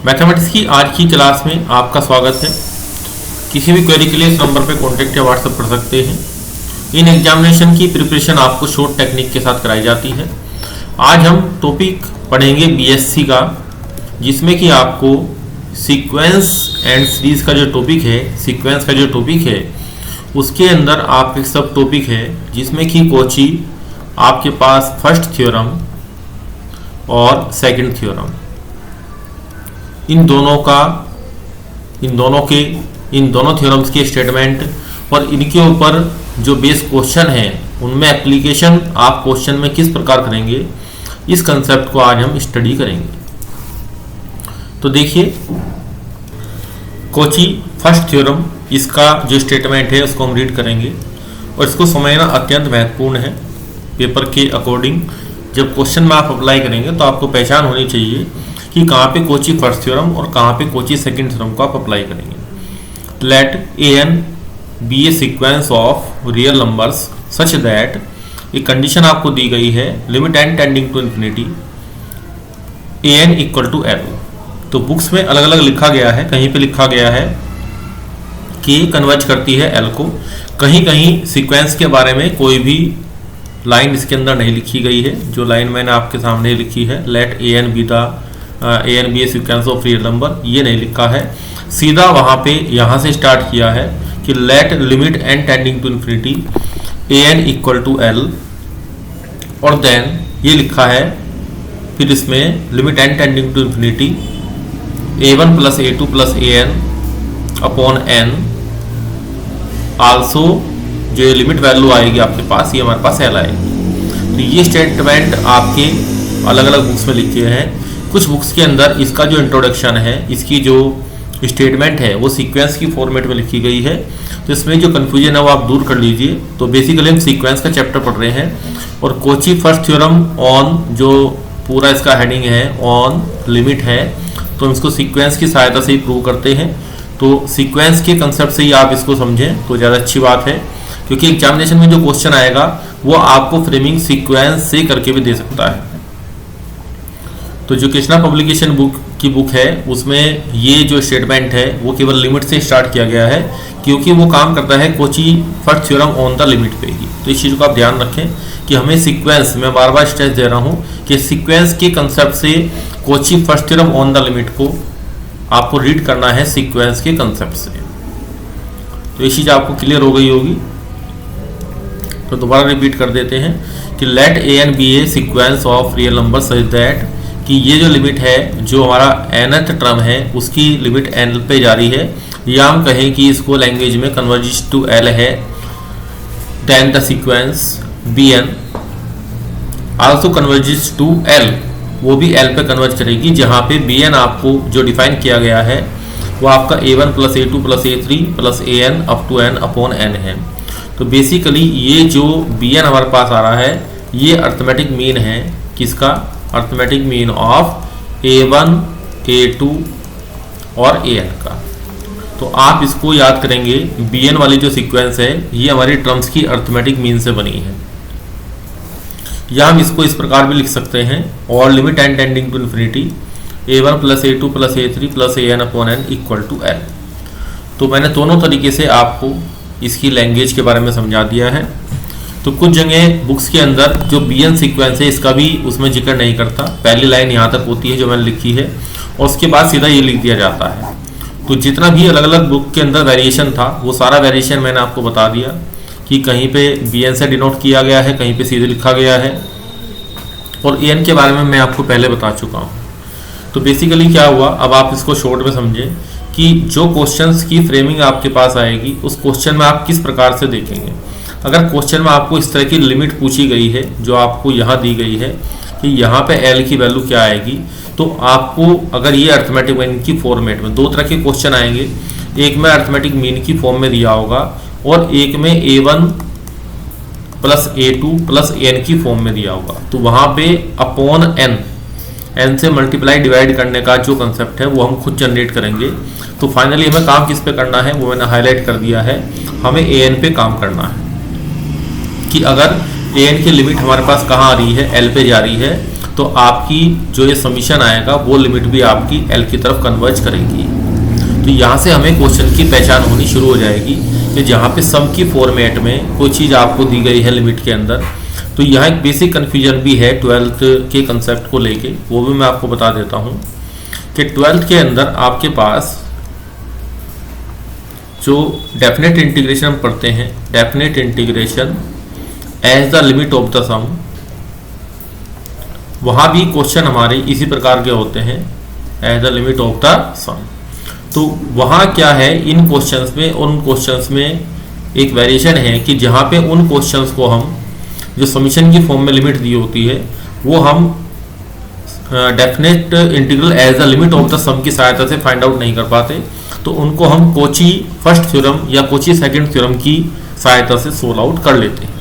Mathematics की आज की क्लास में आपका स्वागत है। किसी भी क्वेरी के लिए इस नंबर पे कांटेक्ट या व्हाट्सएप कर सकते हैं। इन एग्जामिनेशन की प्रिपरेशन आपको शॉर्ट टेक्निक के साथ कराई जाती है। आज हम टॉपिक पढ़ेंगे बीएससी का, जिसमें कि आपको सीक्वेंस एंड सीरीज का जो टॉपिक है उसके अंदर आप एक सब टॉपिक है जिसमें कि कोची आपके पास फर्स्ट थ्योरम और सेकंड थ्योरम इन दोनों थ्योरम्स के स्टेटमेंट और इनके ऊपर जो बेस क्वेश्चन है उनमें एप्लीकेशन आप क्वेश्चन में किस प्रकार करेंगे, इस कंसेप्ट को आज हम स्टडी करेंगे। तो देखिए, कोची फर्स्ट थ्योरम इसका जो स्टेटमेंट है उसको हम रीड करेंगे और इसको समझना अत्यंत महत्वपूर्ण है। पेपर के अकॉर्डिंग जब क्वेश्चन में आप अप्लाई करेंगे तो आपको पहचान होनी चाहिए कि कहाँ पे कोची फर्स्ट थ्योरम और कहाँ पे कोची सेकंड थ्योरम को आप अप्लाई करेंगे। Let an be a sequence of real numbers such that, एक कंडीशन आपको दी गई है, limit n tending to infinity an equal to l। तो बुक्स में अलग अलग लिखा गया है, कहीं पे लिखा गया है कि कन्वर्ज करती है l को, कहीं कहीं सीक्वेंस के बारे में कोई भी लाइन इसके अंदर नहीं लिखी गई है। जो लाइन मैंने आपके सामने लिखी है, let an be a sequence of real number, ये नहीं लिखा है। सीधा वहाँ पे यहाँ से स्टार्ट किया है कि let limit n tending to infinity an equal to l, और देन ये लिखा है फिर इसमें limit n tending to infinity a1 plus a2 plus an upon n, also जो लिमिट वैल्यू आएगी आपके पास, ये हमारे पास l आएगी। तो ये स्टेटमेंट आपके अलग अलग बुक्स में लिखे हैं। कुछ बुक्स के अंदर इसका जो इंट्रोडक्शन है, इसकी जो स्टेटमेंट है वो सीक्वेंस की फॉर्मेट में लिखी गई है। तो इसमें जो कन्फ्यूजन है वो आप दूर कर लीजिए। तो बेसिकली हम सीक्वेंस का चैप्टर पढ़ रहे हैं और कोची फर्स्ट थ्योरम ऑन, जो पूरा इसका हेडिंग है ऑन लिमिट है, तो हम इसको सीक्वेंस की सहायता से ही प्रूव करते हैं। तो सीक्वेंस के कंसेप्ट से ही आप इसको समझें तो ज़्यादा अच्छी बात है, क्योंकि एग्जामिनेशन में जो क्वेश्चन आएगा वो आपको फ्रेमिंग सीक्वेंस से करके भी दे सकता है। तो जो कृष्णा पब्लिकेशन बुक है उसमें ये जो स्टेटमेंट है वो केवल लिमिट से स्टार्ट किया गया है, क्योंकि वो काम करता है Kochi first theorem on the limit पे ही। तो इस चीज़ को आप ध्यान रखें कि हमें सीक्वेंस, मैं बार बार स्ट्रेस दे रहा हूँ कि सीक्वेंस के कंसेप्ट से Kochi first theorem on the limit को आपको रीड करना है सीक्वेंस के कंसेप्ट से। तो ये चीज़ आपको क्लियर हो गई होगी। तो दोबारा रिपीट कर देते हैं कि let an be a sequence of real number such that, कि ये जो लिमिट है, जो हमारा nth टर्म है उसकी लिमिट n पे जा रही है, या हम कहें कि इसको लैंग्वेज में कन्वर्जेस टू l है, then the sequence bn also converges to l, वो भी l पे कन्वर्ज करेगी, जहाँ पे bn आपको जो डिफाइन किया गया है वो आपका a1 plus a2 plus a3 plus an up to n upon n है। तो बेसिकली ये जो bn हमारे पास आ रहा है ये अर्थमेटिक मीन है, किसका? Arithmetic mean of a1 a2 और an का। तो आप इसको याद करेंगे, bn वाली जो सीक्वेंस है ये हमारी टर्म्स की अर्थमेटिक मीन से बनी है। या हम इसको इस प्रकार भी लिख सकते हैं, और limit n tending to infinity a1 plus a2 plus a3 plus an upon n equal to l। तो मैंने दोनों तरीके से आपको इसकी लैंग्वेज के बारे में समझा दिया है। तो कुछ जगह बुक्स के अंदर जो bn सीक्वेंस है इसका भी उसमें जिक्र नहीं करता, पहली लाइन यहाँ तक होती है जो मैंने लिखी है और उसके बाद सीधा ये लिख दिया जाता है। तो जितना भी अलग अलग बुक के अंदर वेरिएशन था वो सारा वेरिएशन मैंने आपको बता दिया कि कहीं पे bn से डिनोट किया गया है, कहीं पे सीधे लिखा गया है, और an के बारे में मैं आपको पहले बता चुका हूँ। तो बेसिकली क्या हुआ, अब आप इसको शॉर्ट में समझें कि जो क्वेश्चंस की फ्रेमिंग आपके पास आएगी उस क्वेश्चन में आप किस प्रकार से देखेंगे। अगर क्वेश्चन में आपको इस तरह की लिमिट पूछी गई है जो आपको यहाँ दी गई है कि यहाँ पे l की वैल्यू क्या आएगी, तो आपको अगर ये अर्थमेटिक मीन की फॉर्मेट में, दो तरह के क्वेश्चन आएंगे, एक में अर्थमेटिक मीन की फॉर्म में दिया होगा और एक में a1 plus a2 plus n की फॉर्म में दिया होगा। तो वहाँ पे अपॉन n से मल्टीप्लाई डिवाइड करने का जो कंसेप्ट है वो हम खुद जनरेट करेंगे। तो फाइनली हमें काम किस पे करना है वो मैंने हाईलाइट कर दिया है, हमें an पे काम करना है कि अगर an की लिमिट हमारे पास कहाँ आ रही है, l पे जा रही है, तो आपकी जो ये समीशन आएगा वो लिमिट भी आपकी l की तरफ कन्वर्ज करेगी। तो यहाँ से हमें क्वेश्चन की पहचान होनी शुरू हो जाएगी कि जहाँ पे सम की फॉर्मेट में कोई चीज़ आपको दी गई है लिमिट के अंदर। तो यहाँ एक बेसिक कन्फ्यूजन भी है 12th के कंसेप्ट को लेके, वो भी मैं आपको बता देता हूँ कि 12th के अंदर आपके पास जो डेफिनेट इंटीग्रेशन हम पढ़ते हैं, definite integration as the limit of the sum, वहाँ भी क्वेश्चन हमारे इसी प्रकार के होते हैं, as the limit of the sum. तो वहाँ क्या है, इन क्वेश्चंस में उन क्वेश्चंस में एक वेरिएशन है कि जहाँ पे उन क्वेश्चंस को हम जो समीशन की फॉर्म में लिमिट दी होती है वो हम definite integral as the limit of the sum की सहायता से फाइंड आउट नहीं कर पाते, तो उनको हम कोची फर्स्ट थ्योरम या कोची सेकंड थ्योरम की सहायता से सोल्व आउट कर लेते हैं।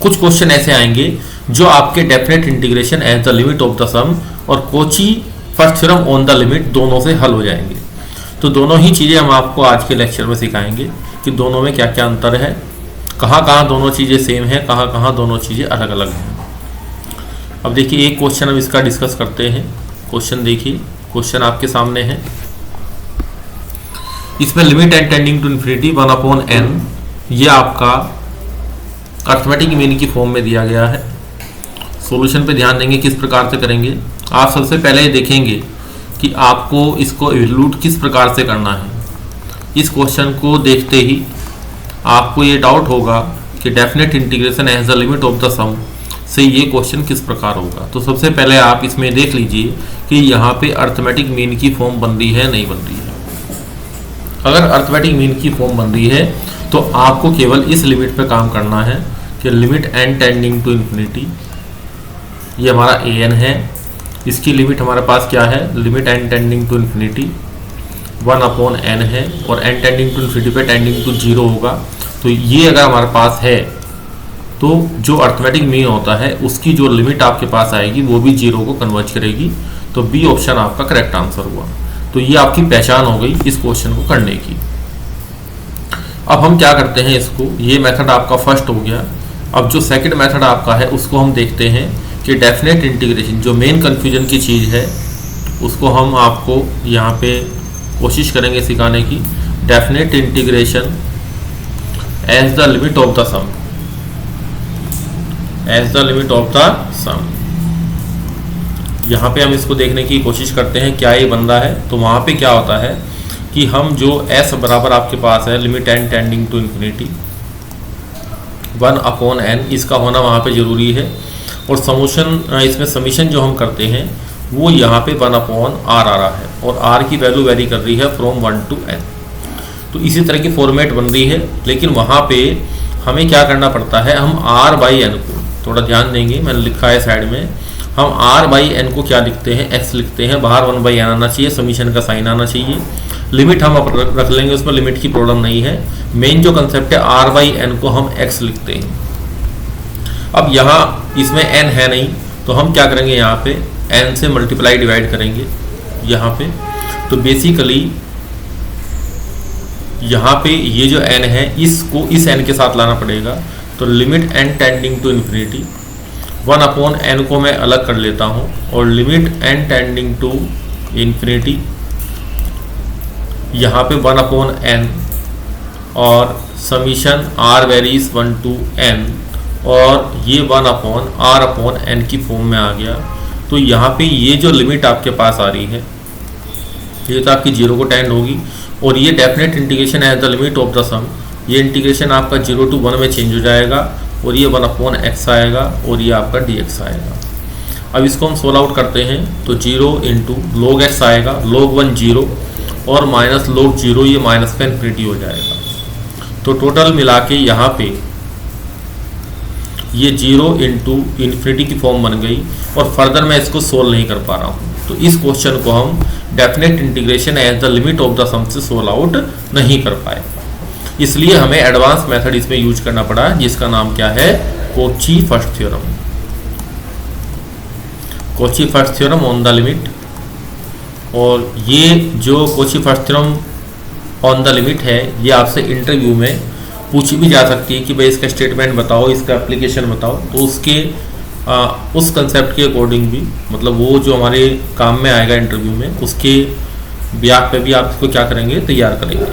कुछ क्वेश्चन ऐसे आएंगे जो आपके definite integration as the limit of the sum और Cauchy first theorem on the limit दोनों से हल हो जाएंगे। तो दोनों ही चीज़ें हम आपको आज के लेक्चर में सिखाएंगे कि दोनों में क्या क्या अंतर है, कहाँ कहाँ दोनों चीज़ें सेम हैं, कहाँ कहाँ दोनों चीज़ें अलग अलग हैं। अब देखिए एक क्वेश्चन हम इसका डिस्कस करते हैं। क्वेश्चन देखिए, क्वेश्चन आपके सामने है, इसमें limit n tending to infinity 1/n, ये आपका अर्थमेटिक मीन की फॉर्म में दिया गया है। सॉल्यूशन पे ध्यान देंगे किस प्रकार से करेंगे। आप सबसे पहले देखेंगे कि आपको इसको इवैल्यूएट किस प्रकार से करना है। इस क्वेश्चन को देखते ही आपको ये डाउट होगा कि definite integration as the limit of the sum से ये क्वेश्चन किस प्रकार होगा। तो सबसे पहले आप इसमें देख लीजिए कि यहाँ पे अर्थमेटिक मीन की फॉर्म बन रही है, नहीं बन रही है। अगर अर्थमेटिक मीन की फॉर्म बन रही है तो आपको केवल इस लिमिट पे काम करना है कि limit n tending to infinity, ये हमारा an है, इसकी लिमिट हमारे पास क्या है, limit n tending to infinity 1/n है, और n टेंडिंग टू इन्फिनिटी पे टेंडिंग टू 0 होगा। तो ये अगर हमारे पास है तो जो अर्थमेटिक मीन होता है उसकी जो लिमिट आपके पास आएगी वो भी 0 को कन्वर्ज करेगी। तो बी ऑप्शन आपका करेक्ट आंसर हुआ। तो ये आपकी पहचान हो गई इस क्वेश्चन को करने की। अब हम क्या करते हैं इसको, ये मेथड आपका फर्स्ट हो गया। अब जो सेकंड मेथड आपका है उसको हम देखते हैं कि डेफिनेट इंटीग्रेशन, जो मेन कन्फ्यूजन की चीज़ है उसको हम आपको यहाँ पे कोशिश करेंगे सिखाने की। Definite integration as the limit of the sum, as the limit of the sum, यहाँ पे हम इसको देखने की कोशिश करते हैं क्या ये बन रहा है। तो वहाँ पे क्या होता है कि हम जो s बराबर आपके पास है limit n tending to infinity 1/n, इसका होना वहाँ पे ज़रूरी है। और समीशन, इसमें समीशन जो हम करते हैं वो यहाँ पे 1/r आ रहा है, और r की वैल्यू वेरी कर रही है फ्रॉम 1 to n। तो इसी तरह की फॉर्मेट बन रही है, लेकिन वहाँ पे हमें क्या करना पड़ता है, हम r/n को थोड़ा ध्यान देंगे, मैंने लिखा है साइड में, हम r/n को क्या लिखते हैं, x लिखते हैं, बाहर 1/n आना चाहिए, समीशन का साइन आना चाहिए। लिमिट हम रख लेंगे, उसमें लिमिट की प्रॉब्लम नहीं है। मेन जो कंसेप्ट है r/n को हम x लिखते हैं। अब यहाँ इसमें n है नहीं, तो हम क्या करेंगे, यहाँ पे n से मल्टीप्लाई डिवाइड करेंगे यहाँ पे। तो बेसिकली यहाँ पे ये जो n है इसको इस n के साथ लाना पड़ेगा। तो limit n tending to infinity 1/n को मैं अलग कर लेता हूँ, और limit n tending to infinity यहाँ पे 1/n, और summation r varies 1 to n, और ये 1/r/n की फॉर्म में आ गया। तो यहाँ पे ये जो लिमिट आपके पास आ रही है ये तो आपकी 0 को टेंड होगी, और ये definite integration as the limit of the sum, ये इंटीग्रेशन आपका 0 to 1 में चेंज हो जाएगा, और ये 1/x आएगा, और ये आपका dx आएगा। अब इसको हम सोल्व आउट करते हैं तो 0 इंटू log x आएगा, log 1 0, और माइनस log 0, ये माइनस का इन्फिनिटी हो जाएगा। तो टोटल मिला के यहाँ पे ये 0 इंटू इन्फिनिटी की फॉर्म बन गई, और फर्दर मैं इसको सोल्व नहीं कर पा रहा हूँ। तो इस क्वेश्चन को हम definite integration as the limit of the sum से सोल्व आउट नहीं कर पाए, इसलिए हमें एडवांस मेथड इसमें यूज करना पड़ा, जिसका नाम क्या है, Kochi first theorem. Kochi first theorem on the limit. और ये जो Kochi first theorem on the limit है, ये आपसे इंटरव्यू में पूछी भी जा सकती है कि भाई इसका स्टेटमेंट बताओ, इसका एप्लीकेशन बताओ। तो उसके उस कंसेप्ट के अकॉर्डिंग भी, मतलब वो जो हमारे काम में आएगा इंटरव्यू में, उसके ब्याह पे भी आप इसको क्या करेंगे, तैयार करेंगे।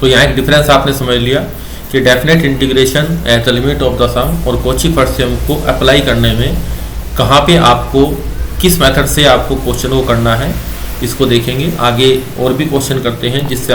तो यहाँ एक डिफरेंस आपने समझ लिया कि definite integration at the limit of the sum और कॉची फर्स्ट सेम को अप्लाई करने में कहाँ पे आपको, किस मेथड से आपको क्वेश्चन को करना है, इसको देखेंगे। आगे और भी क्वेश्चन करते हैं जिससे आप